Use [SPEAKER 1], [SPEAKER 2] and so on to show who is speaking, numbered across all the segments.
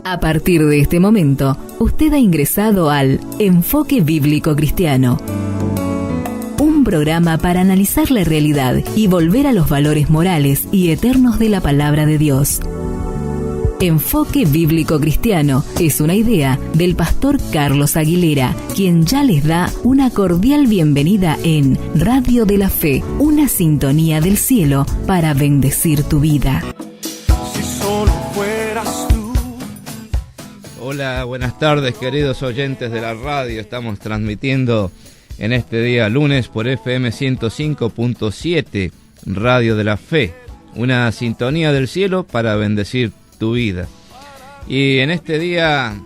[SPEAKER 1] A partir de este momento, usted ha ingresado al Enfoque Bíblico Cristiano. Un programa para analizar la realidad y volver a los valores morales y eternos de la palabra de Dios. Enfoque Bíblico Cristiano es una idea del pastor Carlos Aguilera, quien ya les da una cordial bienvenida en Radio de la Fe, una sintonía del cielo para bendecir tu vida.
[SPEAKER 2] Si solo fueras tú.
[SPEAKER 3] Hola, buenas tardes, queridos oyentes de la radio. Estamos transmitiendo en este día lunes por FM 105.7, Radio de la Fe, una sintonía del cielo para bendecir tu vida. Y en este día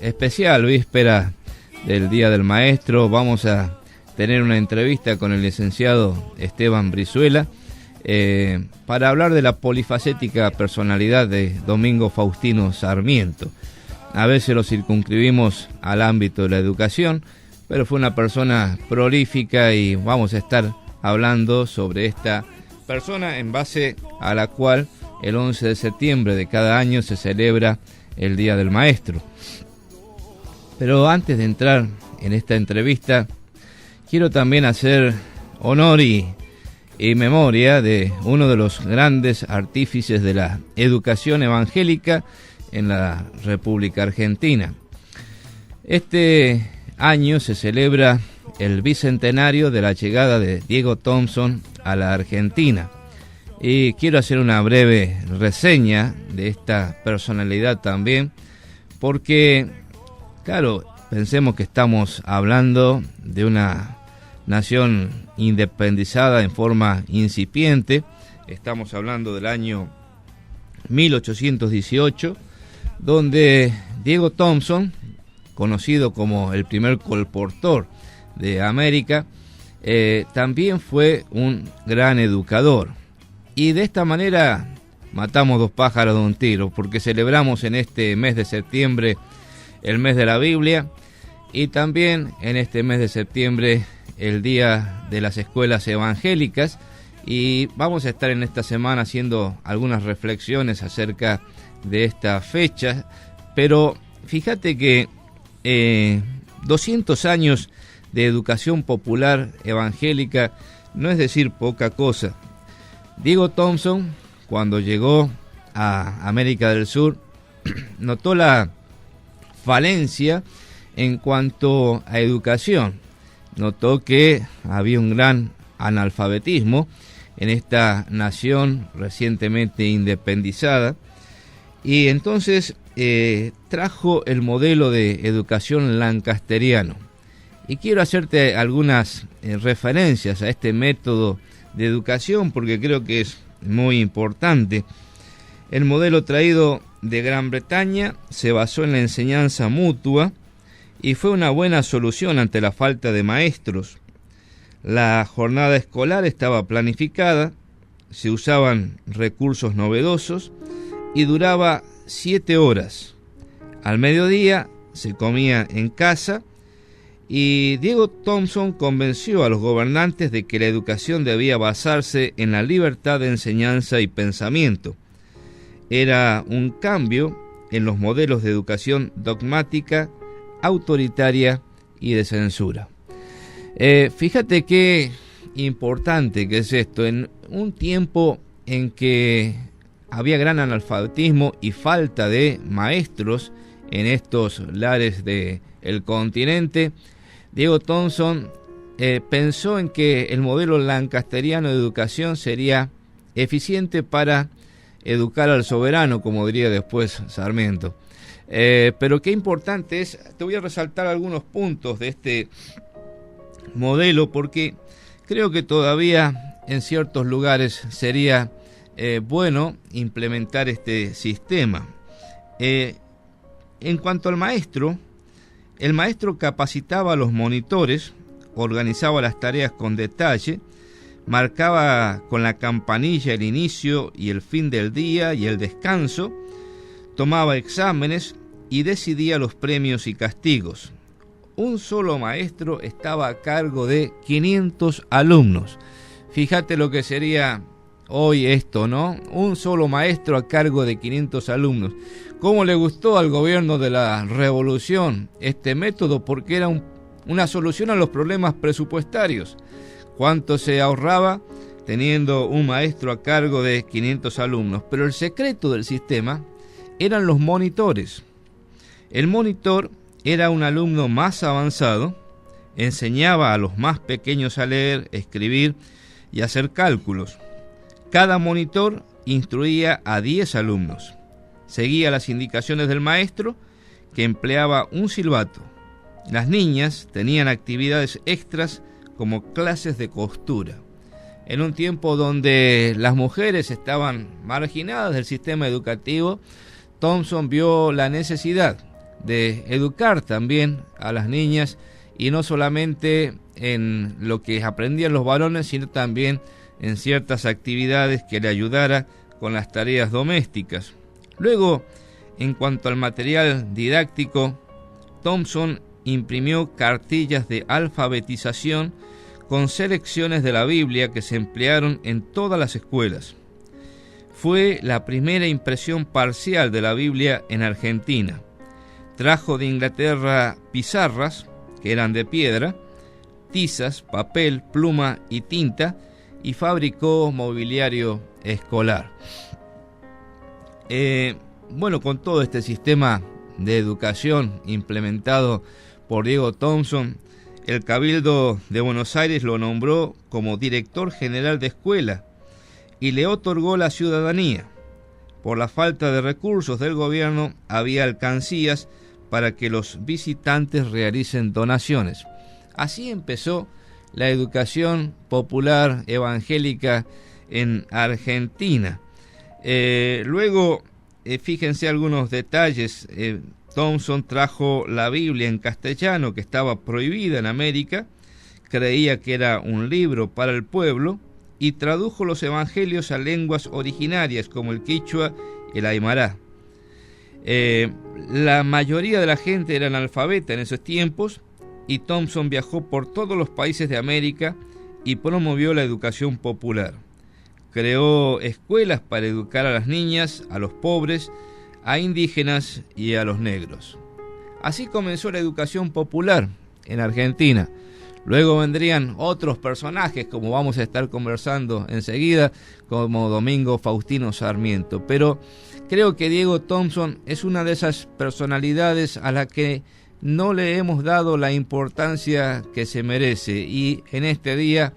[SPEAKER 3] especial, víspera del Día del Maestro, vamos a tener una entrevista con el licenciado Esteban Brizuela para hablar de la polifacética personalidad de Domingo Faustino Sarmiento. A veces lo circunscribimos al ámbito de la educación, pero fue una persona prolífica y vamos a estar hablando sobre esta persona en base a la cual el 11 de septiembre de cada año se celebra el Día del Maestro. Pero antes de entrar en esta entrevista, quiero también hacer honor y memoria de uno de los grandes artífices de la educación evangélica en la República Argentina. Este año se celebra el bicentenario de la llegada de Diego Thompson a la Argentina. Y quiero hacer una breve reseña de esta personalidad también, porque, claro, pensemos que estamos hablando de una nación independizada en forma incipiente. Estamos hablando del año 1818, donde Diego Thompson, conocido como el primer colportor de América, también fue un gran educador. Y de esta manera matamos dos pájaros de un tiro, porque celebramos en este mes de septiembre el mes de la Biblia, y también en este mes de septiembre el Día de las Escuelas Evangélicas, y vamos a estar en esta semana haciendo algunas reflexiones acerca de esta fecha. Pero fíjate que 200 años de educación popular evangélica no es decir poca cosa. Diego Thompson, cuando llegó a América del Sur, notó la falencia en cuanto a educación. Notó que había un gran analfabetismo en esta nación recientemente independizada, y entonces trajo el modelo de educación lancasteriano. Y quiero hacerte algunas referencias a este método de educación porque creo que es muy importante. El modelo traído de Gran Bretaña se basó en la enseñanza mutua y fue una buena solución ante la falta de maestros. La jornada escolar estaba planificada, se usaban recursos novedosos y duraba 7 horas. Al mediodía se comía en casa, y Diego Thompson convenció a los gobernantes de que la educación debía basarse en la libertad de enseñanza y pensamiento. Era un cambio en los modelos de educación dogmática, autoritaria y de censura. Fíjate qué importante que es esto, en un tiempo en que había gran analfabetismo y falta de maestros en estos lares del continente. Diego Thompson pensó en que el modelo lancasteriano de educación sería eficiente para educar al soberano, como diría después Sarmiento. Pero qué importante es, te voy a resaltar algunos puntos de este modelo, porque creo que todavía en ciertos lugares sería bueno implementar este sistema. En cuanto al maestro, el maestro capacitaba a los monitores, organizaba las tareas con detalle, marcaba con la campanilla el inicio y el fin del día y el descanso, tomaba exámenes y decidía los premios y castigos. Un solo maestro estaba a cargo de 500 alumnos. Fíjate lo que sería hoy esto, ¿no? Un solo maestro a cargo de 500 alumnos. ¿Cómo le gustó al gobierno de la Revolución este método? Porque era una solución a los problemas presupuestarios. ¿Cuánto se ahorraba teniendo un maestro a cargo de 500 alumnos? Pero el secreto del sistema eran los monitores. El monitor era un alumno más avanzado, enseñaba a los más pequeños a leer, escribir y hacer cálculos. Cada monitor instruía a 10 alumnos. Seguía las indicaciones del maestro, que empleaba un silbato. Las niñas tenían actividades extras como clases de costura. En un tiempo donde las mujeres estaban marginadas del sistema educativo, Thompson vio la necesidad de educar también a las niñas, y no solamente en lo que aprendían los varones, sino también en ciertas actividades que le ayudara con las tareas domésticas. Luego, en cuanto al material didáctico, Thompson imprimió cartillas de alfabetización con selecciones de la Biblia que se emplearon en todas las escuelas. Fue la primera impresión parcial de la Biblia en Argentina. Trajo de Inglaterra pizarras, que eran de piedra, tizas, papel, pluma y tinta, y fabricó mobiliario escolar. Con todo este sistema de educación implementado por Diego Thompson, el Cabildo de Buenos Aires lo nombró como director general de escuela y le otorgó la ciudadanía. Por la falta de recursos del gobierno, había alcancías para que los visitantes realicen donaciones. Así empezó la educación popular evangélica en Argentina. Luego, fíjense algunos detalles. Thompson trajo la Biblia en castellano, que estaba prohibida en América, creía que era un libro para el pueblo, y tradujo los evangelios a lenguas originarias como el quichua y el aymara. La mayoría de la gente era analfabeta en esos tiempos, y Thompson viajó por todos los países de América y promovió la educación popular. Creó escuelas para educar a las niñas, a los pobres, a indígenas y a los negros. Así comenzó la educación popular en Argentina. Luego vendrían otros personajes, como vamos a estar conversando enseguida, como Domingo Faustino Sarmiento. Pero creo que Diego Thompson es una de esas personalidades a la que no le hemos dado la importancia que se merece. Y en este día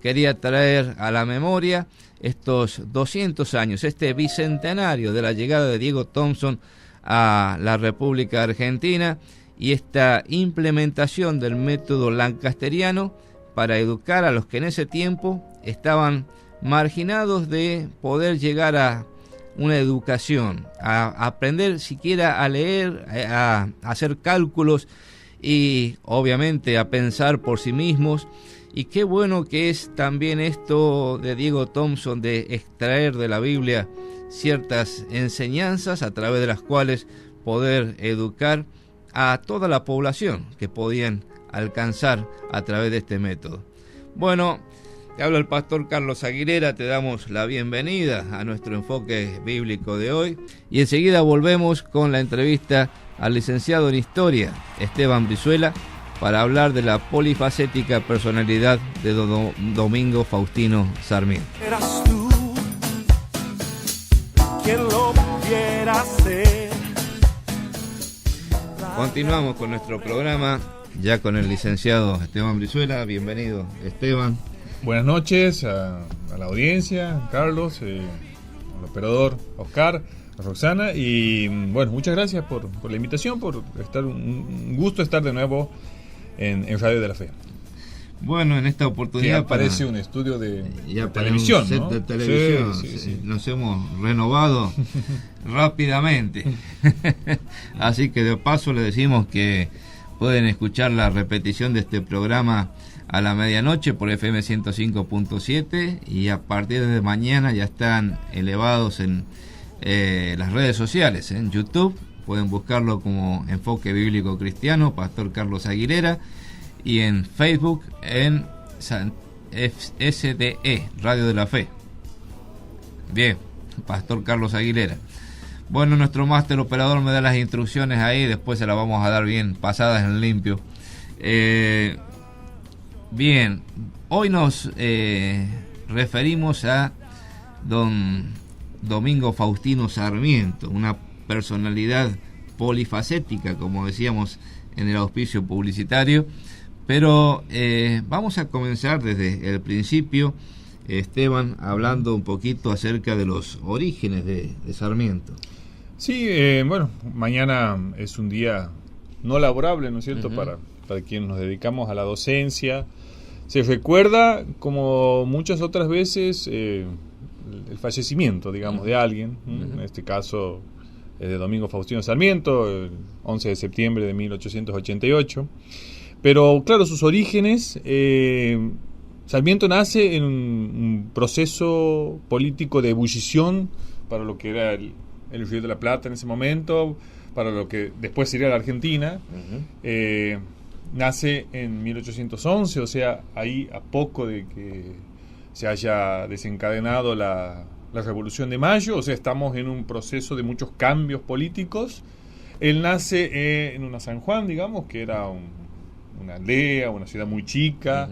[SPEAKER 3] quería traer a la memoria estos 200 años, este bicentenario de la llegada de Diego Thompson a la República Argentina, y esta implementación del método lancasteriano para educar a los que en ese tiempo estaban marginados de poder llegar a una educación, a aprender siquiera a leer, a hacer cálculos y obviamente a pensar por sí mismos. Y qué bueno que es también esto de Diego Thompson, de extraer de la Biblia ciertas enseñanzas a través de las cuales poder educar a toda la población que podían alcanzar a través de este método. Bueno, te habla el pastor Carlos Aguilera, te damos la bienvenida a nuestro enfoque bíblico de hoy, y enseguida volvemos con la entrevista al licenciado en Historia, Esteban Brizuela, para hablar de la polifacética personalidad de Domingo Faustino Sarmiento.
[SPEAKER 2] Eras tú quien lo pudiera hacer.
[SPEAKER 3] Continuamos con nuestro programa, ya con el licenciado Esteban Brizuela. Bienvenido, Esteban.
[SPEAKER 4] Buenas noches a la audiencia, Carlos, al operador Oscar, a Roxana, y bueno, muchas gracias por la invitación, por estar, un gusto estar de nuevo en Radio de la Fe.
[SPEAKER 3] Bueno, en esta oportunidad
[SPEAKER 4] parece un estudio de televisión,
[SPEAKER 3] set,
[SPEAKER 4] ¿no?
[SPEAKER 3] de televisión.
[SPEAKER 4] Sí.
[SPEAKER 3] Nos hemos renovado rápidamente. Así que de paso le decimos que pueden escuchar la repetición de este programa a la medianoche por FM 105.7, y a partir de mañana ya están elevados en las redes sociales, en YouTube. Pueden buscarlo como Enfoque Bíblico Cristiano, Pastor Carlos Aguilera, y en Facebook en SDE, Radio de la Fe. Bien, Pastor Carlos Aguilera. Bueno, nuestro máster operador me da las instrucciones ahí, después se las vamos a dar bien pasadas en limpio. Bien, hoy nos referimos a don Domingo Faustino Sarmiento, una personalidad polifacética, como decíamos en el auspicio publicitario, pero vamos a comenzar desde el principio, Esteban, hablando un poquito acerca de los orígenes de Sarmiento.
[SPEAKER 4] Sí, bueno, mañana es un día no laborable, ¿no es cierto?, para quienes nos dedicamos a la docencia. Se recuerda, como muchas otras veces, el fallecimiento, digamos, de alguien, en este caso de Domingo Faustino Sarmiento, el 11 de septiembre de 1888. Pero, claro, sus orígenes, Sarmiento nace en un proceso político de ebullición para lo que era el Río de la Plata en ese momento, para lo que después sería la Argentina. Nace en 1811, o sea, ahí a poco de que se haya desencadenado la Revolución de Mayo, o sea, estamos en un proceso de muchos cambios políticos. Él nace en una San Juan, digamos, que era una aldea, una ciudad muy chica,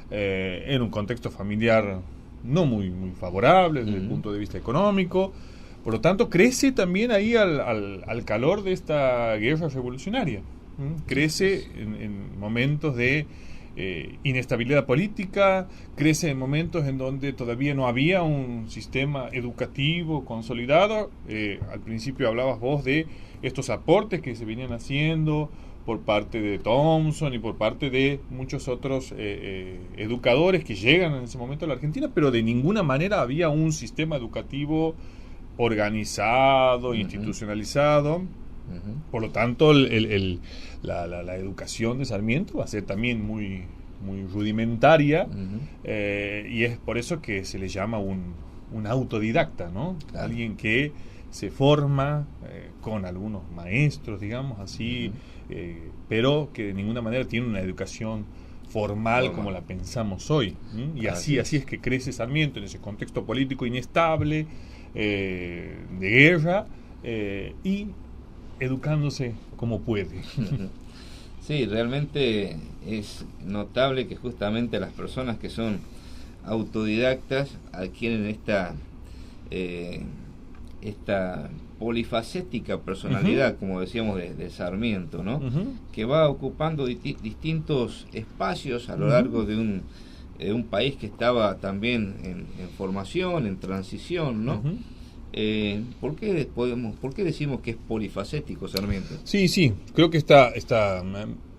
[SPEAKER 4] en un contexto familiar no muy favorable desde el punto de vista económico. Por lo tanto, crece también ahí al calor de esta guerra revolucionaria. Crece en momentos de inestabilidad política, crece en momentos en donde todavía no había un sistema educativo consolidado. Al principio hablabas vos de estos aportes que se venían haciendo por parte de Thompson y por parte de muchos otros educadores que llegan en ese momento a la Argentina, pero de ninguna manera había un sistema educativo organizado, institucionalizado. Por lo tanto, la educación de Sarmiento va a ser también muy rudimentaria, y es por eso que se le llama un autodidacta, ¿no? Claro. Alguien que se forma con algunos maestros, digamos así, pero que de ninguna manera tiene una educación formal como la pensamos hoy. Y así es que crece Sarmiento en ese contexto político inestable, de guerra, y educándose como puede.
[SPEAKER 3] Sí, realmente es notable que justamente las personas que son autodidactas adquieren esta polifacética personalidad, como decíamos, de Sarmiento, ¿no? Que va ocupando distintos espacios a lo largo de un país que estaba también en formación, en transición, ¿no? ¿Por qué decimos que es polifacético Sarmiento?
[SPEAKER 4] Sí, creo que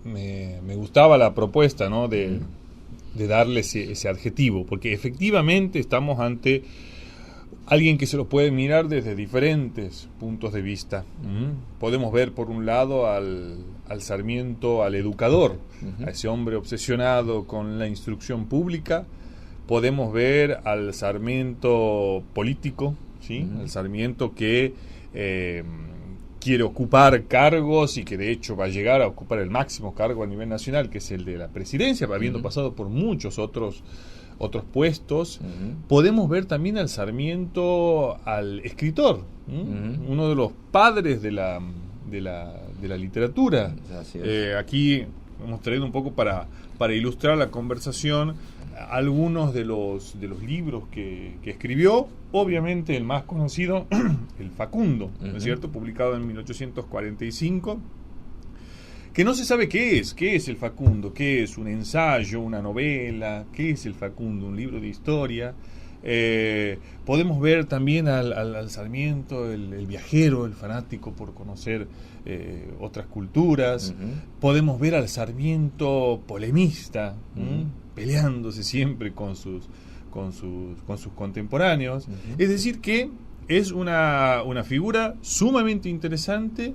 [SPEAKER 4] me gustaba la propuesta, ¿no?, de darle ese adjetivo, porque efectivamente estamos ante alguien que se lo puede mirar desde diferentes puntos de vista. Podemos ver por un lado al Sarmiento, al educador, a ese hombre obsesionado con la instrucción pública. Podemos ver al Sarmiento político, ¿sí? El Sarmiento que quiere ocupar cargos y que de hecho va a llegar a ocupar el máximo cargo a nivel nacional, que es el de la presidencia, habiendo pasado por muchos otros puestos. Podemos ver también al Sarmiento, al escritor, uno de los padres de la literatura. Aquí hemos traído un poco para ilustrar la conversación algunos de los libros que escribió. Obviamente el más conocido, el Facundo, ¿no es cierto?, publicado en 1845, que no se sabe qué es el Facundo, qué es un ensayo, una novela, qué es el Facundo, un libro de historia. Podemos ver también al Sarmiento, el viajero, el fanático por conocer otras culturas. Podemos ver al Sarmiento polemista, peleándose siempre con sus contemporáneos. Es decir, que es una figura sumamente interesante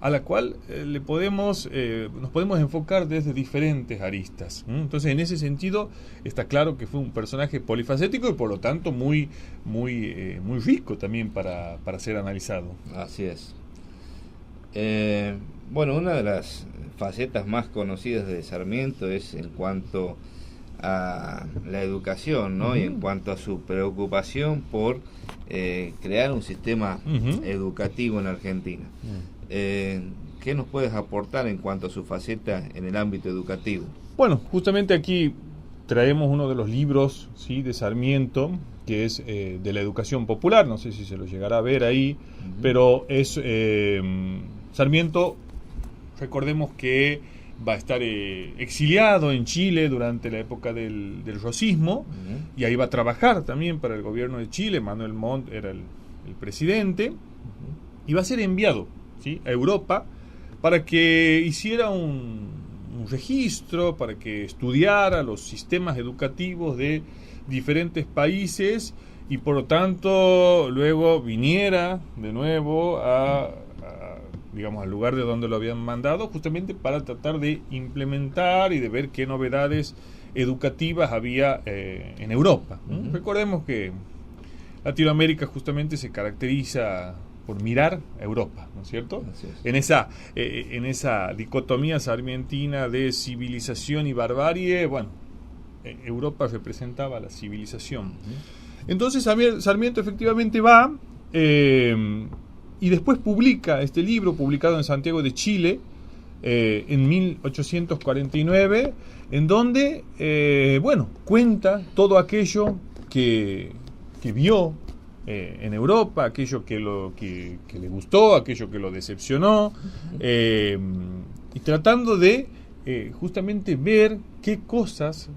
[SPEAKER 4] a la cual nos podemos enfocar desde diferentes aristas. Entonces, en ese sentido, está claro que fue un personaje polifacético y por lo tanto muy rico también para ser analizado.
[SPEAKER 3] Así es. Bueno, una de las facetas más conocidas de Sarmiento es en cuanto a la educación, ¿no? Y en cuanto a su preocupación por crear un sistema educativo en Argentina. ¿Qué nos puedes aportar en cuanto a su faceta en el ámbito educativo?
[SPEAKER 4] Bueno, justamente aquí traemos uno de los libros, ¿sí?, de Sarmiento, que es de la educación popular. No sé si se lo llegará a ver ahí, pero es Sarmiento, recordemos que va a estar exiliado en Chile durante la época del rosismo, y ahí va a trabajar también para el gobierno de Chile. Manuel Montt era el presidente, y va a ser enviado, ¿sí?, a Europa para que hiciera un registro, para que estudiara los sistemas educativos de diferentes países, y por lo tanto luego viniera de nuevo digamos, al lugar de donde lo habían mandado, justamente para tratar de implementar y de ver qué novedades educativas había en Europa. Recordemos que Latinoamérica justamente se caracteriza por mirar a Europa, ¿no es cierto? En esa dicotomía sarmientina de civilización y barbarie, bueno, Europa representaba la civilización. Entonces Sarmiento efectivamente va y después publica este libro, publicado en Santiago de Chile en 1849, en donde, cuenta todo aquello que vio en Europa, aquello que le gustó, aquello que lo decepcionó, y tratando de justamente ver qué cosas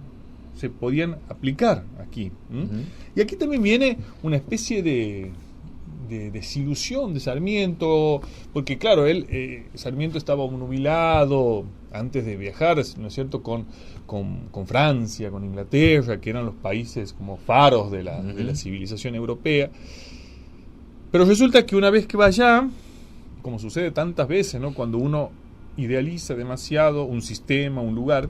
[SPEAKER 4] se podían aplicar aquí. Y aquí también viene una especie de desilusión de Sarmiento, porque claro, Sarmiento estaba nubilado antes de viajar, ¿no es cierto?, con Francia, con Inglaterra, que eran los países como faros de la civilización europea. Pero resulta que una vez que va allá, como sucede tantas veces, ¿no?, cuando uno idealiza demasiado un sistema, un lugar,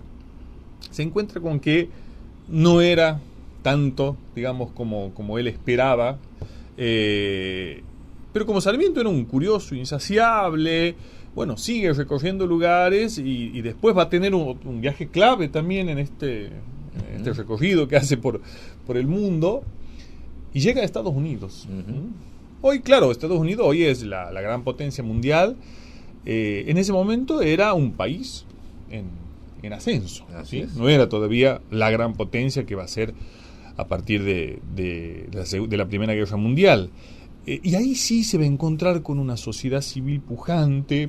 [SPEAKER 4] se encuentra con que no era tanto, digamos, como él esperaba. Pero como Sarmiento era un curioso insaciable, bueno, sigue recorriendo lugares y después va a tener un viaje clave también en este recorrido que hace por el mundo, y llega a Estados Unidos. Hoy, claro, Estados Unidos hoy es la gran potencia mundial. En ese momento era un país en ascenso, ¿sí? No era todavía la gran potencia que va a ser a partir de la Primera Guerra Mundial. Y ahí sí se va a encontrar con una sociedad civil pujante,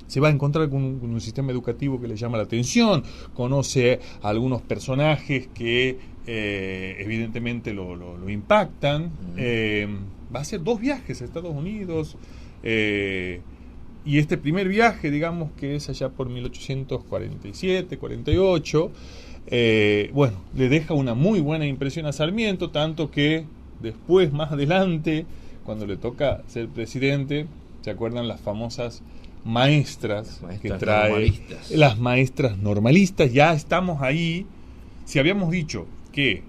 [SPEAKER 4] se va a encontrar con un sistema educativo que le llama la atención, conoce a algunos personajes que evidentemente lo impactan. Va a hacer 2 viajes a Estados Unidos, y este primer viaje, digamos que es allá por 1847, 48, le deja una muy buena impresión a Sarmiento, tanto que después, más adelante, cuando le toca ser presidente, ¿se acuerdan las famosas maestras que trae? Normalistas. Las maestras normalistas. Ya estamos ahí. Si habíamos dicho que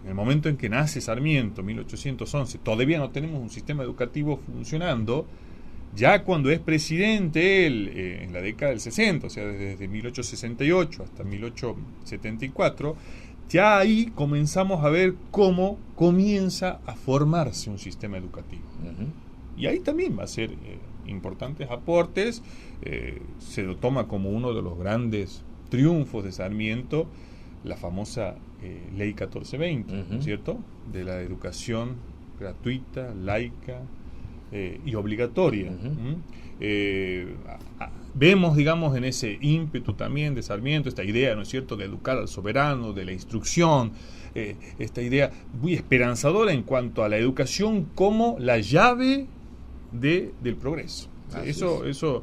[SPEAKER 4] en el momento en que nace Sarmiento, 1811, todavía no tenemos un sistema educativo funcionando, ya cuando es presidente él, en la década del 60, o sea, desde 1868 hasta 1874, ya ahí comenzamos a ver cómo comienza a formarse un sistema educativo. Y ahí también va a ser importantes aportes. Se lo toma como uno de los grandes triunfos de Sarmiento, la famosa Ley 1420, ¿no es cierto?, de la educación gratuita, laica y obligatoria. Vemos, digamos, en ese ímpetu también de Sarmiento esta idea, ¿no es cierto?, de educar al soberano, de la instrucción, esta idea muy esperanzadora en cuanto a la educación como la llave del progreso. Eso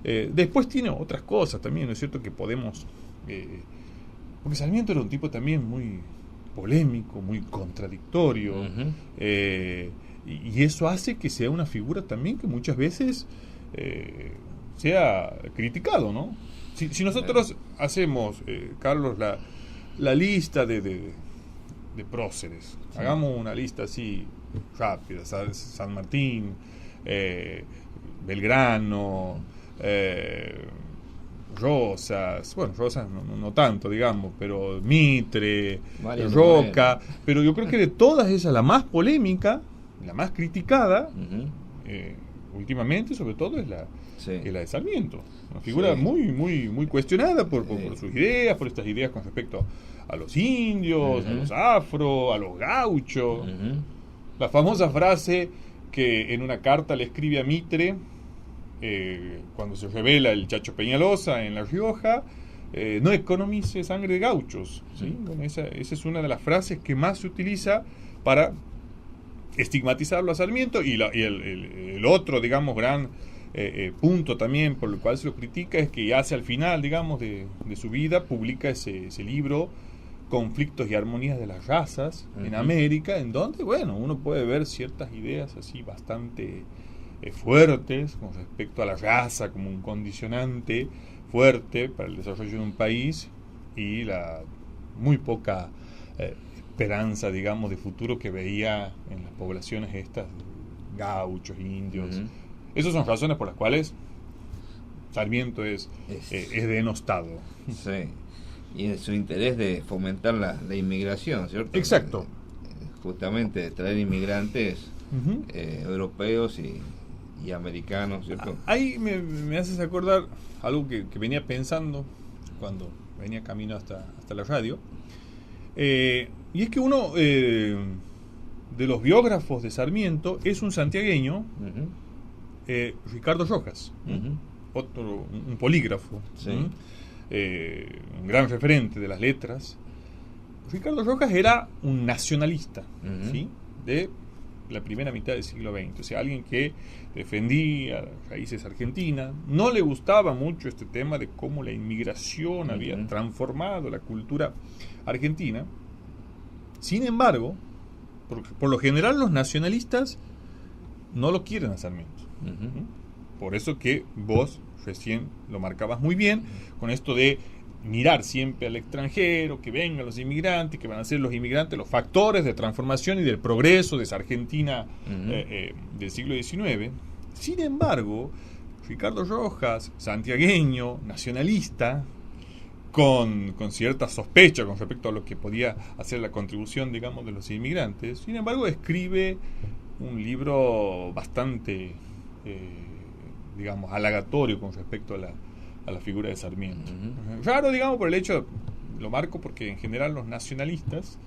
[SPEAKER 4] después tiene otras cosas también, ¿no es cierto?, que podemos... porque Sarmiento era un tipo también muy polémico, muy contradictorio, y eso hace que sea una figura también que muchas veces sea criticado, ¿no? Si nosotros hacemos, Carlos, la lista de próceres, hagamos una lista así rápida: San Martín, Belgrano, Rosas, bueno, Rosas no tanto, digamos, pero Mitre,
[SPEAKER 3] Mario
[SPEAKER 4] Roca, pero yo creo que de todas esas, la más polémica, la más criticada, últimamente, sobre todo, es la de Sarmiento. Una figura muy cuestionada por sus ideas, por estas ideas con respecto a los indios, a los afro, a los gauchos. La famosa frase que en una carta le escribe a Mitre, cuando se revela el Chacho Peñalosa en La Rioja, no economice sangre de gauchos, ¿sí? Bueno, esa es una de las frases que más se utiliza para estigmatizarlo a Sarmiento, y el otro, digamos, gran punto también por el cual se lo critica es que hacia el final, digamos, de su vida publica ese libro, Conflictos y Armonías de las Razas en América, en donde, bueno, uno puede ver ciertas ideas así bastante fuertes con respecto a la raza como un condicionante fuerte para el desarrollo de un país, y la muy poca esperanza, digamos, de futuro que veía en las poblaciones estas, gauchos, indios. Esas son razones por las cuales Sarmiento es denostado.
[SPEAKER 3] Sí. Y en su interés de fomentar la inmigración, ¿cierto?
[SPEAKER 4] Exacto.
[SPEAKER 3] Justamente traer inmigrantes europeos y americanos, ¿cierto?
[SPEAKER 4] Ahí me haces acordar algo que venía pensando cuando venía camino hasta la radio. Y es que uno de los biógrafos de Sarmiento es un santiagueño, Ricardo Rojas, otro, un polígrafo, un gran referente de las letras. Ricardo Rojas era un nacionalista, ¿sí? De la primera mitad del siglo XX, o sea, alguien que defendía raíces argentinas. No le gustaba mucho este tema de cómo la inmigración había transformado la cultura argentina. Sin embargo, por lo general los nacionalistas no lo quieren a Sarmiento. Por eso que vos recién lo marcabas muy bien, con esto de mirar siempre al extranjero, que vengan los inmigrantes, que van a ser los inmigrantes los factores de transformación y del progreso de esa Argentina del siglo XIX. Sin embargo, Ricardo Rojas, santiagueño, nacionalista, con cierta sospecha con respecto a lo que podía hacer la contribución, digamos, de los inmigrantes, sin embargo, escribe un libro bastante, digamos, halagatorio con respecto a la figura de Sarmiento. Raro, digamos, por el hecho, lo marco porque en general los nacionalistas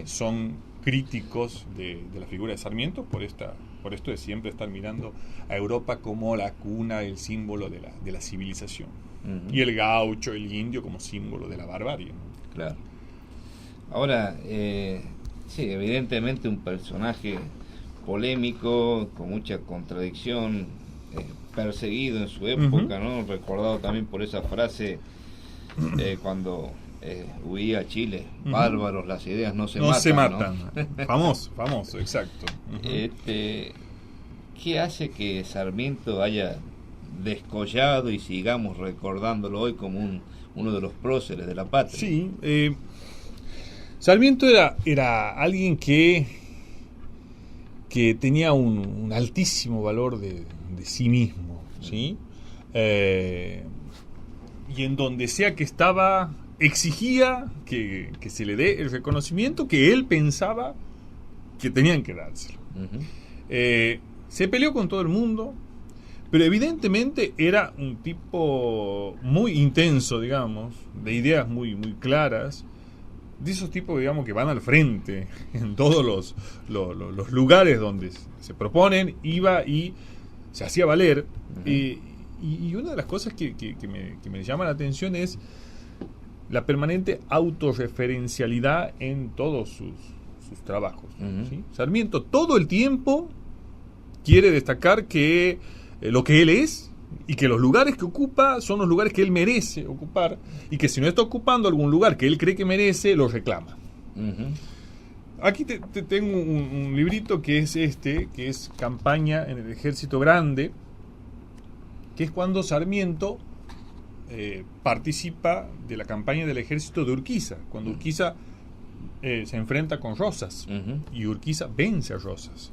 [SPEAKER 4] son críticos de la figura de Sarmiento por esto de siempre estar mirando a Europa como la cuna, el símbolo de la civilización. Y el gaucho, el indio, como símbolo de la barbarie, ¿no?
[SPEAKER 3] Claro. Ahora, sí, evidentemente un personaje polémico, con mucha contradicción, perseguido en su época, ¿no? Recordado también por esa frase cuando huía a Chile: bárbaros, las ideas no se matan.
[SPEAKER 4] ¿no? Famoso, exacto.
[SPEAKER 3] ¿Qué hace que Sarmiento haya descollado y sigamos recordándolo hoy como uno de los próceres de la patria?
[SPEAKER 4] Sí, Sarmiento era alguien que tenía un altísimo valor de sí mismo, ¿sí? Y en donde sea que estaba, exigía que se le dé el reconocimiento que él pensaba que tenían que dárselo. Se peleó con todo el mundo, pero evidentemente era un tipo muy intenso, digamos, de ideas muy claras, de esos tipos, digamos, que van al frente en todos los lugares donde se proponen, iba y se hacía valer. Y una de las cosas que me llama la atención es la permanente autorreferencialidad en todos sus trabajos, ¿sí? Sarmiento todo el tiempo quiere destacar que lo que él es, y que los lugares que ocupa son los lugares que él merece ocupar, y que si no está ocupando algún lugar que él cree que merece, lo reclama. Aquí te tengo un librito que es Campaña en el Ejército Grande, que es cuando Sarmiento participa de la campaña del ejército de Urquiza, cuando Urquiza se enfrenta con Rosas, y Urquiza vence a Rosas.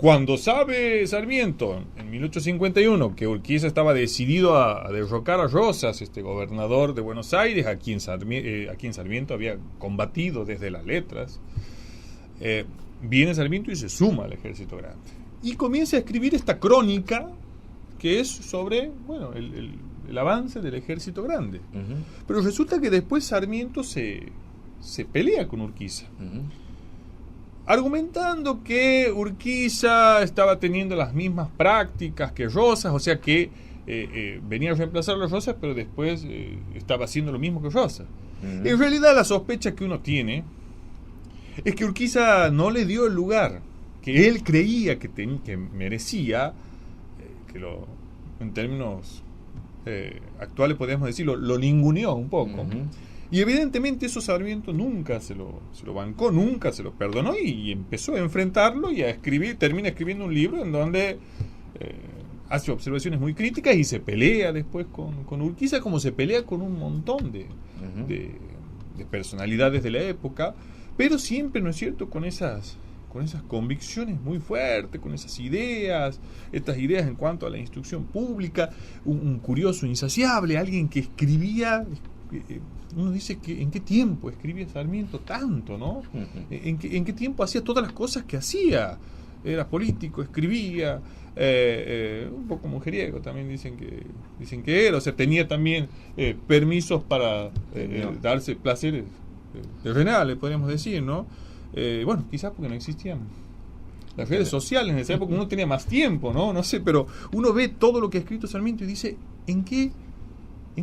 [SPEAKER 4] Cuando sabe Sarmiento, en 1851, que Urquiza estaba decidido a derrocar a Rosas, gobernador de Buenos Aires, a quien Sarmiento había combatido desde las letras, viene Sarmiento y se suma al Ejército Grande. Y comienza a escribir esta crónica que es sobre, bueno, el avance del Ejército Grande. Uh-huh. Pero resulta que después Sarmiento se pelea con Urquiza. Uh-huh. Argumentando que Urquiza estaba teniendo las mismas prácticas que Rosas, o sea que venía a reemplazar a los Rosas, pero después estaba haciendo lo mismo que Rosas. Uh-huh. En realidad la sospecha que uno tiene es que Urquiza no le dio el lugar que él creía que merecía, en términos actuales podríamos decirlo, lo ninguneó un poco. Uh-huh. Y evidentemente eso Sarmiento nunca se lo bancó, nunca se lo perdonó y empezó a enfrentarlo y a escribir, termina escribiendo un libro en donde hace observaciones muy críticas y se pelea después con Urquiza, como se pelea con un montón de personalidades de la época, pero siempre, ¿no es cierto?, con esas convicciones muy fuertes, con esas ideas, estas ideas en cuanto a la instrucción pública, un curioso insaciable, alguien que escribía. Uno dice que en qué tiempo escribía Sarmiento tanto, ¿no? En qué tiempo hacía todas las cosas que hacía. Era político, escribía, un poco mujeriego también dicen que era, o sea, tenía también permisos para darse placeres terrenales, podríamos decir, ¿no? Bueno, quizás porque no existían las redes sociales en esa época, uno tenía más tiempo, no sé, pero uno ve todo lo que ha escrito Sarmiento y dice, ¿en qué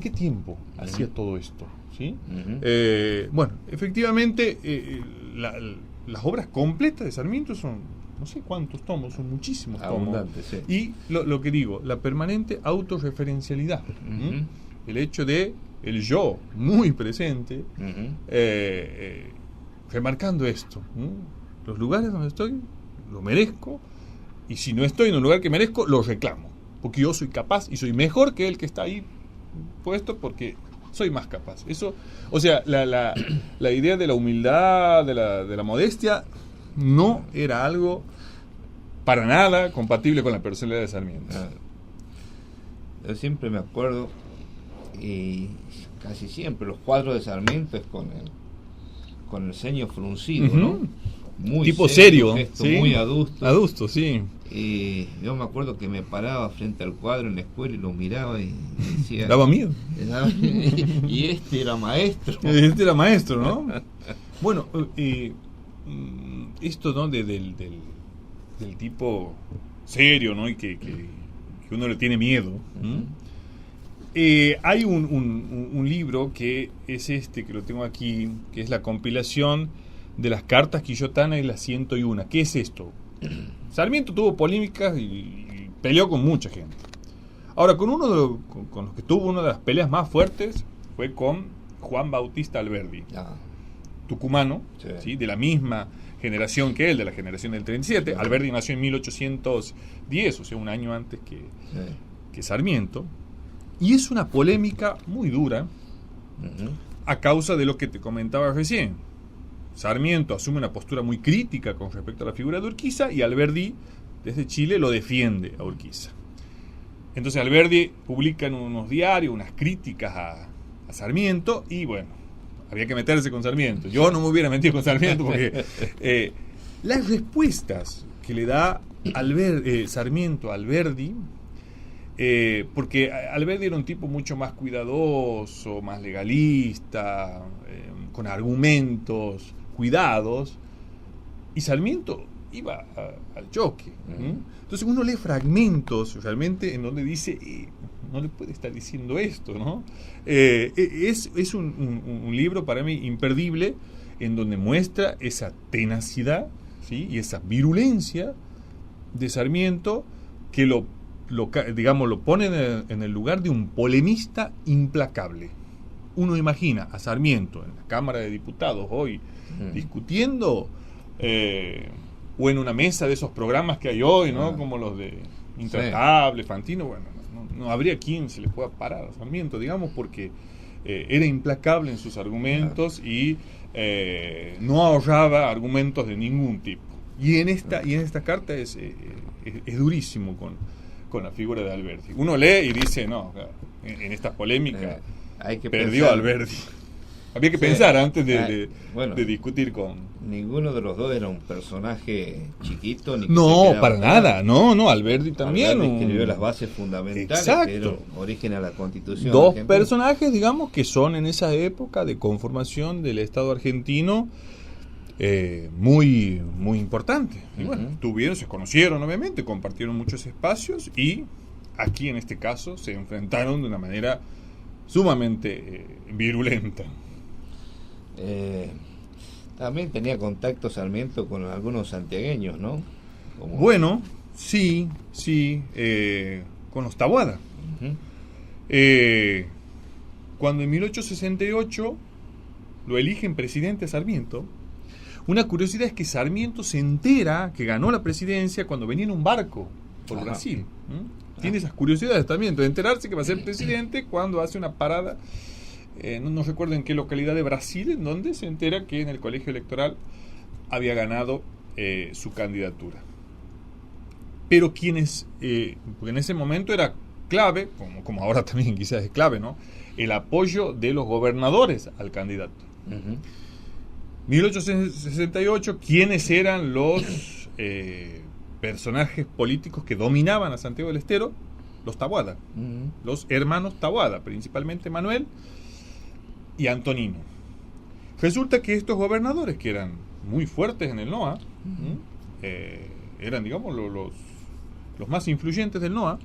[SPEAKER 4] tiempo hacía todo esto? ¿Sí? Uh-huh. Bueno, efectivamente, las obras completas de Sarmiento son, no sé cuántos tomos, son muchísimos tomos. Sí. Y lo que digo, la permanente autorreferencialidad, uh-huh. El hecho de el yo muy presente, uh-huh. Remarcando esto, los lugares donde estoy, lo merezco, y si no estoy en un lugar que merezco, lo reclamo, porque yo soy capaz y soy mejor que el que está ahí puesto porque soy más capaz. Eso, o sea, la idea de la humildad, de la modestia, no era algo para nada compatible con la personalidad de Sarmiento.
[SPEAKER 3] Yo siempre me acuerdo, y casi siempre los cuadros de Sarmiento es con el ceño fruncido, uh-huh. ¿no? Muy
[SPEAKER 4] tipo serio,
[SPEAKER 3] gesto,
[SPEAKER 4] ¿sí?
[SPEAKER 3] Muy adusto.
[SPEAKER 4] Adusto, sí.
[SPEAKER 3] Y yo me acuerdo que me paraba frente al cuadro en la escuela y lo miraba y decía...
[SPEAKER 4] Daba miedo.
[SPEAKER 3] Y este era maestro.
[SPEAKER 4] Este era maestro, ¿no? Bueno, esto, ¿no? Del tipo serio, ¿no? Y que uno le tiene miedo. Uh-huh. Hay un libro que es que lo tengo aquí, que es la compilación de las cartas quillotanas y las 101. ¿Qué es esto? Sarmiento tuvo polémicas y peleó con mucha gente. Ahora, con los que tuvo una de las peleas más fuertes fue con Juan Bautista Alberdi, tucumano, ¿sí? De la misma generación que él, de la generación del 37. Sí. Alberdi nació en 1810, o sea, un año antes que Sarmiento. Y es una polémica muy dura, uh-huh. a causa de lo que te comentaba recién. Sarmiento asume una postura muy crítica con respecto a la figura de Urquiza y Alberdi, desde Chile, lo defiende a Urquiza. Entonces Alberdi publica en unos diarios unas críticas a Sarmiento y bueno, había que meterse con Sarmiento. Yo no me hubiera metido con Sarmiento porque las respuestas que le da Sarmiento a Alberdi, porque Alberdi era un tipo mucho más cuidadoso, más legalista, con argumentos cuidados, y Sarmiento iba al choque. Uh-huh. Entonces uno lee fragmentos realmente en donde dice, no le puede estar diciendo esto, ¿no? Es un libro para mí imperdible, en donde muestra esa tenacidad, ¿sí? Y esa virulencia de Sarmiento, que lo pone en el lugar de un polemista implacable. Uno imagina a Sarmiento en la Cámara de Diputados hoy discutiendo, o en una mesa de esos programas que hay hoy, ¿no? Como los de Intratable, Fantino. Bueno, no habría quien se le pueda parar a Sarmiento, digamos, porque era implacable en sus argumentos y no ahorraba argumentos de ningún tipo. Y en esta carta es durísimo con la figura de Alberdi. Uno lee y dice, no, en esta polémica
[SPEAKER 3] hay que
[SPEAKER 4] perdió
[SPEAKER 3] pensar.
[SPEAKER 4] Alberdi. Había que pensar antes
[SPEAKER 3] bueno,
[SPEAKER 4] de discutir con...
[SPEAKER 3] Ninguno de los dos era un personaje chiquito. Ni que
[SPEAKER 4] No,
[SPEAKER 3] se quedaba
[SPEAKER 4] para
[SPEAKER 3] atrás.
[SPEAKER 4] nada. No, Alberdi también.
[SPEAKER 3] Alberdi escribió las bases fundamentales
[SPEAKER 4] Exacto.
[SPEAKER 3] que dieron origen a la Constitución
[SPEAKER 4] Dos
[SPEAKER 3] argentina.
[SPEAKER 4] personajes, digamos, que son en esa época de conformación del Estado argentino muy, muy importantes. Y bueno, se conocieron obviamente, compartieron muchos espacios y aquí en este caso se enfrentaron de una manera sumamente virulenta.
[SPEAKER 3] También tenía contacto Sarmiento con algunos santiagueños, ¿no?
[SPEAKER 4] Bueno, sí, con los Taboada.
[SPEAKER 3] Uh-huh.
[SPEAKER 4] Cuando en 1868 lo eligen presidente a Sarmiento, una curiosidad es que Sarmiento se entera que ganó la presidencia cuando venía en un barco por Brasil. Tiene esas curiosidades también, de enterarse que va a ser presidente cuando hace una parada, no recuerdo en qué localidad de Brasil, en donde se entera que en el colegio electoral había ganado su candidatura. Pero quienes, porque en ese momento era clave, como ahora también quizás es clave, ¿no?, el apoyo de los gobernadores al candidato. 1868, ¿quiénes eran los personajes políticos que dominaban a Santiago del Estero? Los Taboada, los hermanos Taboada, principalmente Manuel y Antonino. Resulta que estos gobernadores, que eran muy fuertes en el NOA, eran, digamos, los más influyentes del NOA,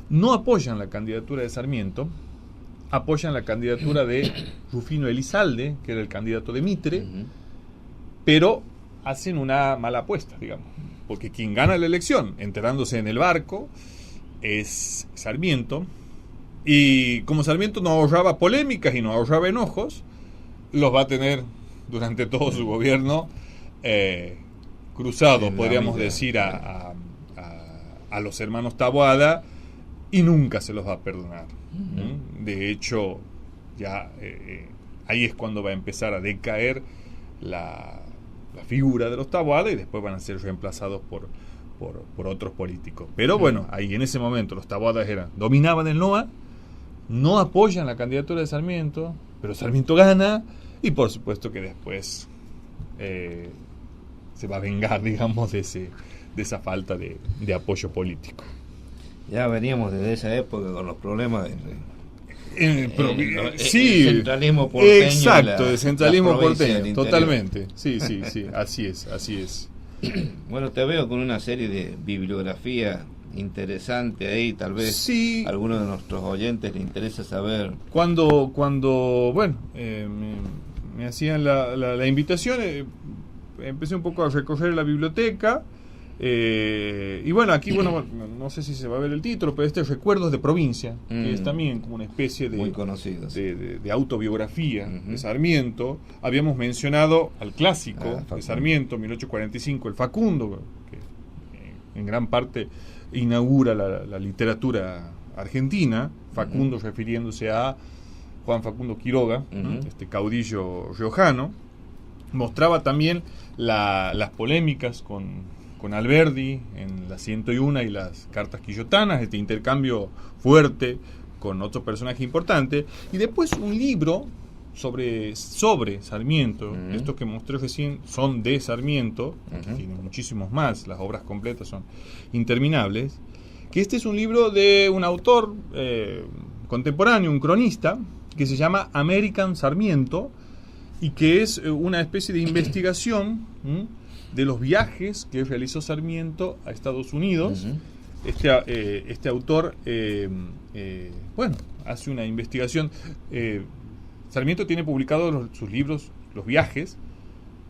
[SPEAKER 4] no apoyan la candidatura de Sarmiento, apoyan la candidatura de Rufino Elizalde, que era el candidato de Mitre, pero hacen una mala apuesta, digamos, porque quien gana la elección, enterándose en el barco, es Sarmiento, y como Sarmiento no ahorraba polémicas y no ahorraba enojos, los va a tener durante todo su gobierno cruzados, podríamos decir, a los hermanos Taboada, y nunca se los va a perdonar. De hecho, ya ahí es cuando va a empezar a decaer la figura de los Taboada y después van a ser reemplazados por otros políticos. Pero bueno, ahí en ese momento los Taboada dominaban el NOA, no apoyan la candidatura de Sarmiento, pero Sarmiento gana y por supuesto que después se va a vengar, digamos, de esa falta de apoyo político.
[SPEAKER 3] Ya veníamos desde esa época con los problemas
[SPEAKER 4] El
[SPEAKER 3] centralismo porteño.
[SPEAKER 4] Exacto, el centralismo porteño,
[SPEAKER 3] totalmente.
[SPEAKER 4] Sí, así es.
[SPEAKER 3] Bueno, te veo con una serie de bibliografía interesante ahí, tal vez
[SPEAKER 4] sí.
[SPEAKER 3] A algunos de nuestros oyentes les interesa saber.
[SPEAKER 4] Cuando bueno, me hacían la invitación, empecé un poco a recorrer la biblioteca. Y bueno, aquí no sé si se va a ver el título, pero Recuerdos de Provincia, que es también como una especie de,
[SPEAKER 3] muy conocido,
[SPEAKER 4] de autobiografía de Sarmiento. Habíamos mencionado al clásico de Sarmiento, 1845, el Facundo, que en gran parte inaugura la literatura argentina. Facundo refiriéndose a Juan Facundo Quiroga, este caudillo riojano. Mostraba también las polémicas con Alberdi en las 101 y las cartas quillotanas, este intercambio fuerte con otro personaje importante, y después un libro sobre Sarmiento. Estos que mostré recién son de Sarmiento, tienen muchísimos más, las obras completas son interminables, que este es un libro de un autor contemporáneo, un cronista, que se llama American Sarmiento, y que es una especie de investigación de los viajes que realizó Sarmiento a Estados Unidos. Este autor hace una investigación. Sarmiento tiene publicados sus libros, los viajes,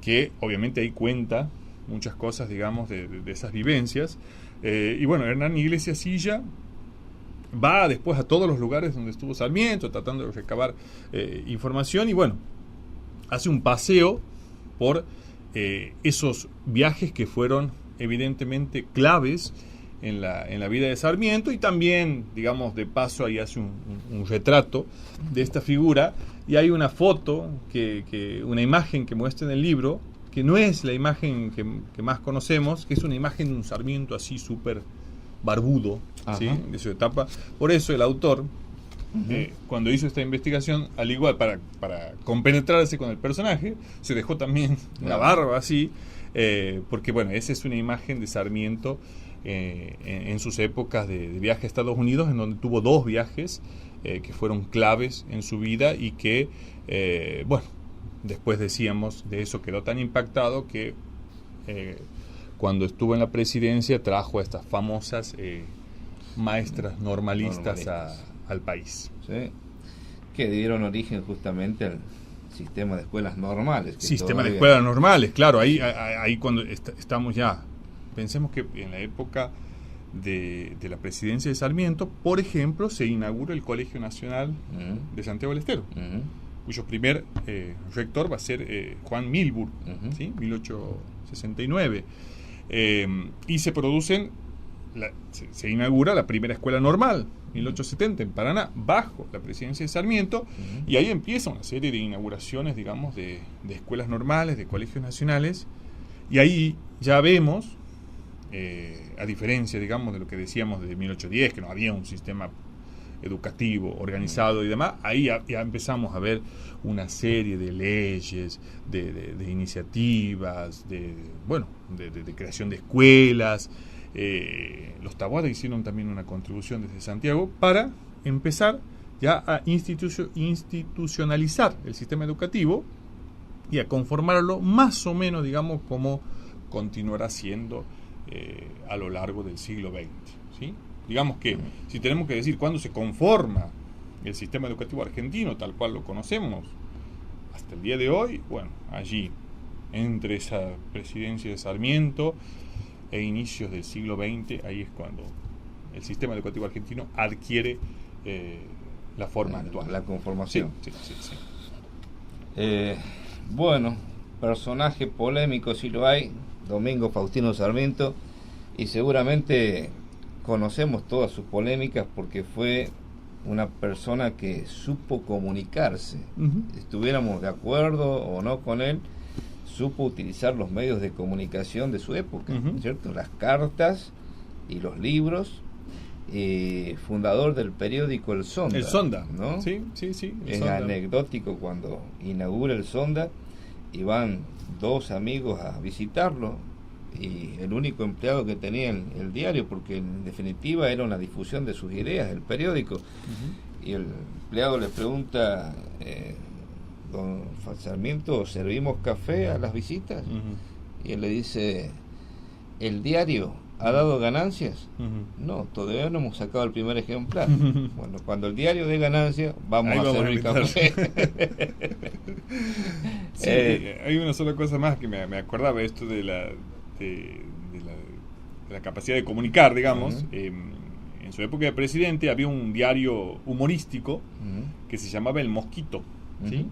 [SPEAKER 4] que obviamente ahí cuenta muchas cosas, digamos, de esas vivencias. Y bueno, Hernán Iglesias Silla va después a todos los lugares donde estuvo Sarmiento, tratando de recabar información, y bueno, hace un paseo por esos viajes que fueron evidentemente claves en la vida de Sarmiento, y también, digamos, de paso ahí hace un retrato de esta figura, y hay una foto, una imagen que muestra en el libro, que no es la imagen que más conocemos, que es una imagen de un Sarmiento así súper barbudo, ¿sí? De su etapa. Por eso el autor, cuando hizo esta investigación, al igual para compenetrarse con el personaje, se dejó también la barba así, porque bueno, esa es una imagen de Sarmiento en sus épocas de viaje a Estados Unidos, en donde tuvo 2 viajes que fueron claves en su vida y que, bueno, después decíamos, de eso quedó tan impactado que cuando estuvo en la presidencia trajo a estas famosas maestras normalistas al país.
[SPEAKER 3] Sí, que dieron origen justamente al sistema de escuelas normales.
[SPEAKER 4] Sistema de escuelas normales, claro, ahí cuando estamos ya, pensemos que en la época de la presidencia de Sarmiento, por ejemplo, se inaugura el Colegio Nacional de Santiago del Estero, cuyo primer rector va a ser Juan Milburg, ¿sí? 1869, y se producen, se inaugura la primera escuela normal, 1870, en Paraná, bajo la presidencia de Sarmiento, y ahí empieza una serie de inauguraciones, digamos, de escuelas normales, de colegios nacionales, y ahí ya vemos, a diferencia, digamos, de lo que decíamos de 1810, que no había un sistema educativo organizado y demás, ahí ya empezamos a ver una serie de leyes, de iniciativas, de creación de escuelas. Los Taboada hicieron también una contribución desde Santiago para empezar ya a institucionalizar el sistema educativo y a conformarlo más o menos, digamos, como continuará siendo a lo largo del siglo XX, ¿sí? Digamos que, si tenemos que decir cuándo se conforma el sistema educativo argentino tal cual lo conocemos hasta el día de hoy, bueno, allí, entre esa presidencia de Sarmiento e inicios del siglo XX, ahí es cuando el sistema educativo argentino adquiere la forma actual.
[SPEAKER 3] La conformación.
[SPEAKER 4] Sí.
[SPEAKER 3] Bueno, personaje polémico si lo hay, Domingo Faustino Sarmiento, y seguramente conocemos todas sus polémicas porque fue una persona que supo comunicarse. Estuviéramos de acuerdo o no con él, supo utilizar los medios de comunicación de su época, ¿cierto? Las cartas y los libros. Fundador del periódico El Sonda.
[SPEAKER 4] El Sonda,
[SPEAKER 3] ¿no?
[SPEAKER 4] Sí.
[SPEAKER 3] Es
[SPEAKER 4] Sonda.
[SPEAKER 3] Anecdótico cuando inaugura El Sonda y van 2 amigos a visitarlo y el único empleado que tenía el diario, porque en definitiva era una difusión de sus ideas, el periódico. Y el empleado le pregunta, don Sarmiento, ¿servimos café a las visitas? Y él le dice, ¿el diario ha dado ganancias? No, todavía no hemos sacado el primer ejemplar. Bueno, cuando el diario dé ganancias, vamos a servir café.
[SPEAKER 4] Sí, hay una sola cosa más que me acordaba, esto de la capacidad de comunicar, digamos. En su época de presidente había un diario humorístico que se llamaba El Mosquito, ¿sí?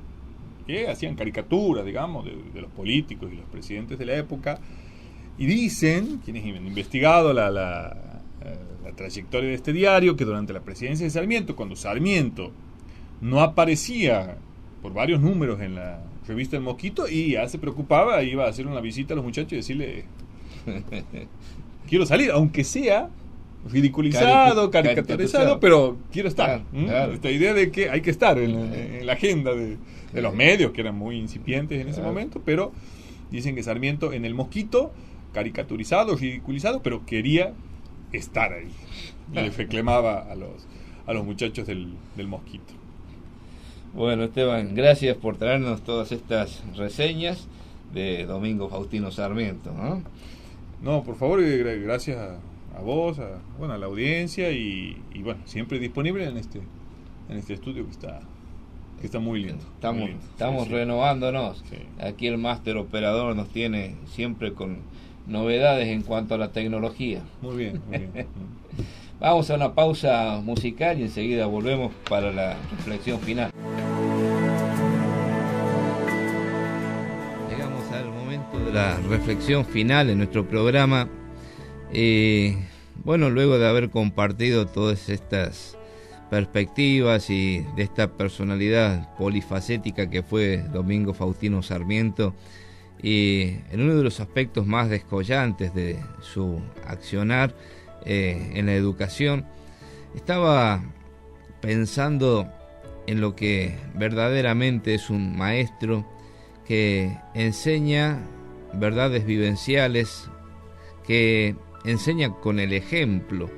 [SPEAKER 4] Que hacían caricaturas, digamos, de los políticos y los presidentes de la época. Y dicen, quienes han investigado la trayectoria de este diario, que durante la presidencia de Sarmiento, cuando Sarmiento no aparecía por varios números en la revista El Mosquito, y ya se preocupaba, iba a hacer una visita a los muchachos y decirle, quiero salir, aunque sea ridiculizado, caricaturizado, pero quiero estar.
[SPEAKER 3] Claro.
[SPEAKER 4] Esta idea de que hay que estar en la agenda de los medios, que eran muy incipientes en ese momento, pero dicen que Sarmiento en El Mosquito, caricaturizado, ridiculizado, pero quería estar ahí. Y le reclamaba a los muchachos del Mosquito.
[SPEAKER 3] Bueno, Esteban, gracias por traernos todas estas reseñas de Domingo Faustino Sarmiento, ¿no?
[SPEAKER 4] No, por favor, gracias a vos, a la audiencia y bueno, siempre disponible en este estudio que está muy lindo.
[SPEAKER 3] Estamos renovándonos.
[SPEAKER 4] Sí.
[SPEAKER 3] Aquí el máster operador nos tiene siempre con novedades en cuanto a la tecnología.
[SPEAKER 4] Muy bien.
[SPEAKER 3] Vamos a una pausa musical y enseguida volvemos para la reflexión final. Llegamos al momento de la reflexión final en nuestro programa. Bueno, luego de haber compartido todas estas perspectivas y de esta personalidad polifacética que fue Domingo Faustino Sarmiento, y en uno de los aspectos más descollantes de su accionar en la educación, estaba pensando en lo que verdaderamente es un maestro que enseña verdades vivenciales, que enseña con el ejemplo.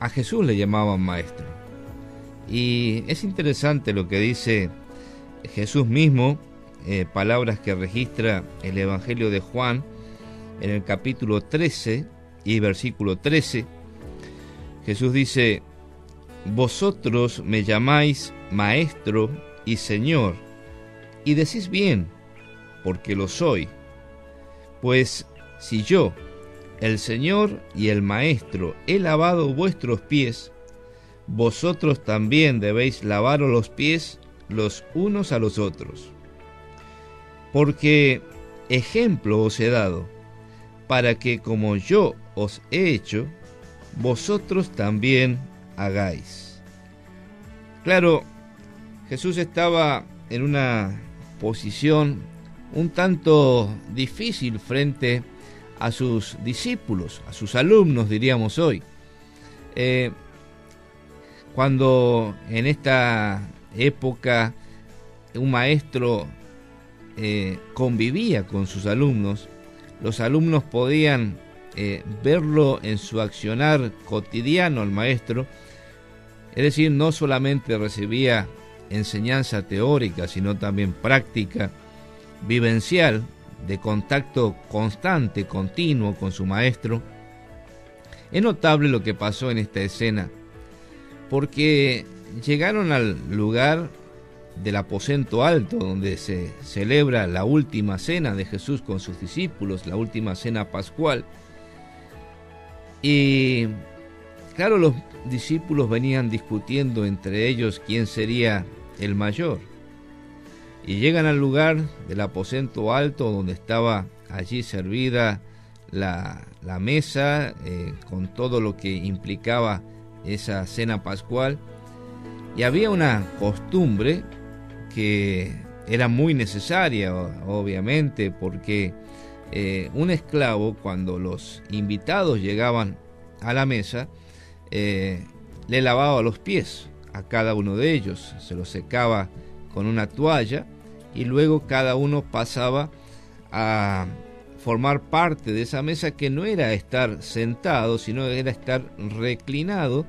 [SPEAKER 3] A Jesús le llamaban maestro, y es interesante lo que dice Jesús mismo, palabras que registra el Evangelio de Juan en el capítulo 13 y versículo 13. Jesús dice: vosotros me llamáis maestro y Señor, y decís bien, porque lo soy. Pues si yo, el Señor y el Maestro, he lavado vuestros pies, vosotros también debéis lavaros los pies los unos a los otros. Porque ejemplo os he dado, para que como yo os he hecho, vosotros también hagáis. Claro, Jesús estaba en una posición un tanto difícil frente a sus discípulos, a sus alumnos, diríamos hoy. Cuando en esta época un maestro convivía con sus alumnos, los alumnos podían verlo en su accionar cotidiano al maestro, es decir, no solamente recibía enseñanza teórica, sino también práctica, vivencial, de contacto constante, continuo con su maestro. Es notable lo que pasó en esta escena, porque llegaron al lugar del aposento alto, donde se celebra la última cena de Jesús con sus discípulos, la última cena pascual. Y claro, los discípulos venían discutiendo entre ellos quién sería el mayor. Y llegan al lugar del aposento alto, donde estaba allí servida la mesa, con todo lo que implicaba esa cena pascual. Y había una costumbre que era muy necesaria, obviamente, porque un esclavo, cuando los invitados llegaban a la mesa, le lavaba los pies a cada uno de ellos, se los secaba con una toalla, y luego cada uno pasaba a formar parte de esa mesa, que no era estar sentado, sino era estar reclinado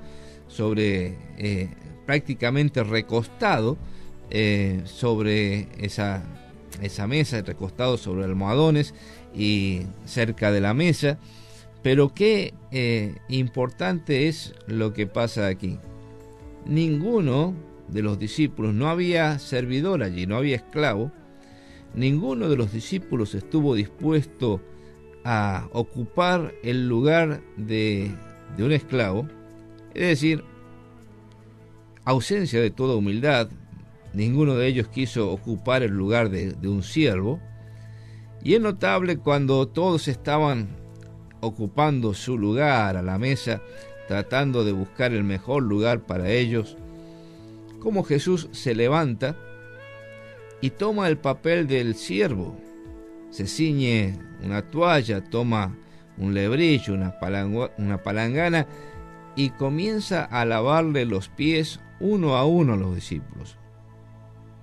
[SPEAKER 3] sobre, prácticamente recostado sobre esa mesa, recostado sobre almohadones y cerca de la mesa. Pero qué importante es lo que pasa aquí. Ninguno de los discípulos, no había servidor allí, no había esclavo, ninguno de los discípulos estuvo dispuesto a ocupar el lugar de un esclavo, es decir, ausencia de toda humildad. Ninguno de ellos quiso ocupar el lugar de un siervo. Y es notable cuando todos estaban ocupando su lugar a la mesa, tratando de buscar el mejor lugar para ellos, como Jesús se levanta y toma el papel del siervo, se ciñe una toalla, toma un lebrillo, una palangana, y comienza a lavarle los pies uno a uno a los discípulos.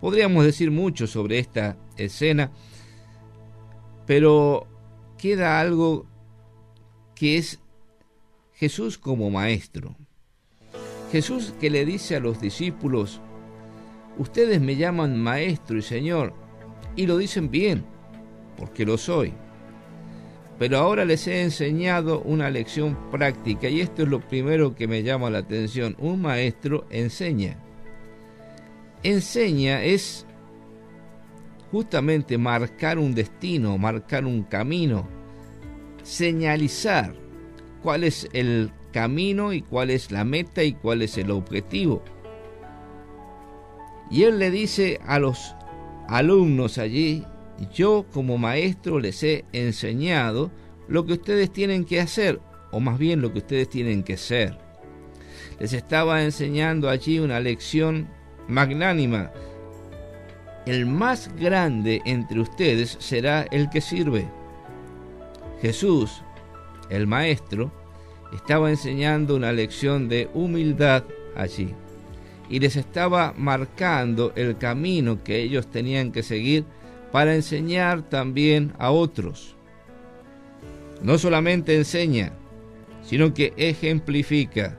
[SPEAKER 3] Podríamos decir mucho sobre esta escena, pero queda algo que es Jesús como maestro. Jesús que le dice a los discípulos: ustedes me llaman maestro y Señor, y lo dicen bien, porque lo soy. Pero ahora les he enseñado una lección práctica, y esto es lo primero que me llama la atención. Un maestro enseña. Enseña es justamente marcar un destino, marcar un camino, señalizar cuál es el camino y cuál es la meta y cuál es el objetivo. Y él le dice a los alumnos allí: yo como maestro les he enseñado lo que ustedes tienen que hacer, o más bien lo que ustedes tienen que ser. Les estaba enseñando allí una lección magnánima, el más grande entre ustedes será el que sirve. Jesús, el Maestro, estaba enseñando una lección de humildad allí y les estaba marcando el camino que ellos tenían que seguir para enseñar también a otros. No solamente enseña, sino que ejemplifica,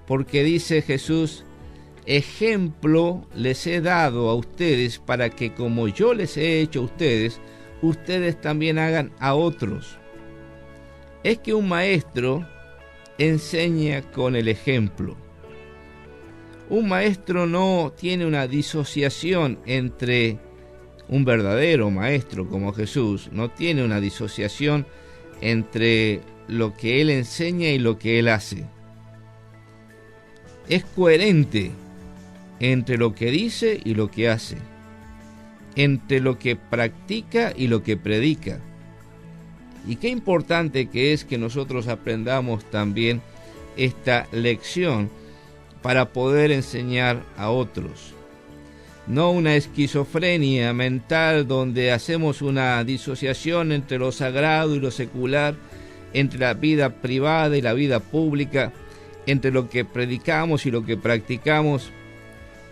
[SPEAKER 3] porque dice Jesús: ejemplo les he dado a ustedes para que como yo les he hecho a ustedes, ustedes también hagan a otros. Es que un maestro enseña con el ejemplo. Un maestro no tiene una disociación entre un verdadero maestro como Jesús, no tiene una disociación entre lo que él enseña y lo que él hace. Es coherente entre lo que dice y lo que hace, entre lo que practica y lo que predica. Y qué importante que es que nosotros aprendamos también esta lección para poder enseñar a otros. No una esquizofrenia mental donde hacemos una disociación entre lo sagrado y lo secular, entre la vida privada y la vida pública, entre lo que predicamos y lo que practicamos,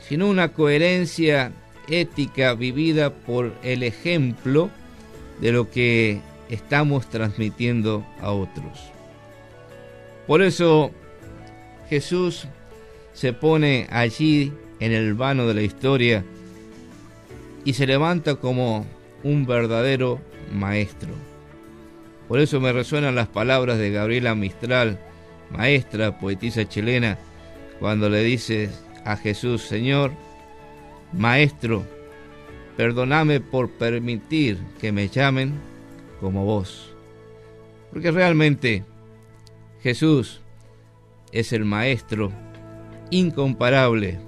[SPEAKER 3] sino una coherencia ética vivida por el ejemplo de lo que estamos transmitiendo a otros. Por eso Jesús se pone allí en el vano de la historia y se levanta como un verdadero maestro. Por eso me resuenan las palabras de Gabriela Mistral, maestra, poetisa chilena, cuando le dice a Jesús: Señor, Maestro, perdóname por permitir que me llamen como vos. Porque realmente Jesús es el Maestro incomparable,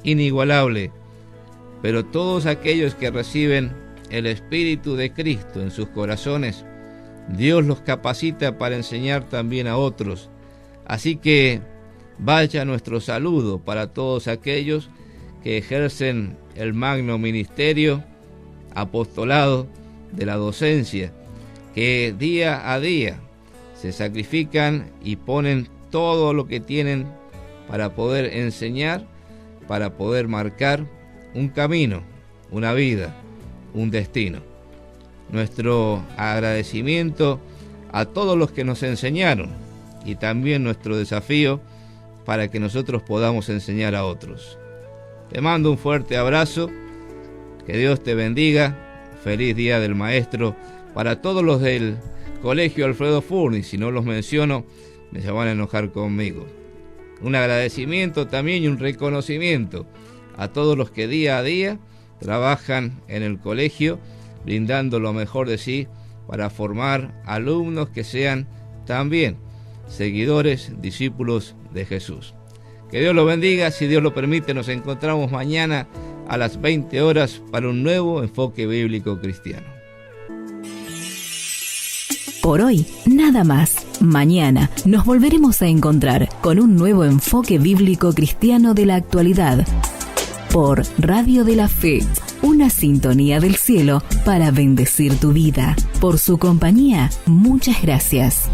[SPEAKER 3] inigualable, pero todos aquellos que reciben el Espíritu de Cristo en sus corazones, Dios los capacita para enseñar también a otros. Así que vaya nuestro saludo para todos aquellos que ejercen el magno ministerio, apostolado de la docencia, que día a día se sacrifican y ponen todo lo que tienen para poder enseñar, para poder marcar un camino, una vida, un destino. Nuestro agradecimiento a todos los que nos enseñaron y también nuestro desafío para que nosotros podamos enseñar a otros. Te mando un fuerte abrazo, que Dios te bendiga, feliz Día del Maestro para todos los del Colegio Alfredo Furni. Si no los menciono, me se van a enojar conmigo. Un agradecimiento también y un reconocimiento a todos los que día a día trabajan en el colegio, brindando lo mejor de sí para formar alumnos que sean también seguidores, discípulos de Jesús. Que Dios los bendiga. Si Dios lo permite, nos encontramos mañana a las 20 horas para un nuevo enfoque bíblico cristiano.
[SPEAKER 1] Por hoy, nada más. Mañana nos volveremos a encontrar con un nuevo enfoque bíblico cristiano de la actualidad. Por Radio de la Fe, una sintonía del cielo para bendecir tu vida. Por su compañía, muchas gracias.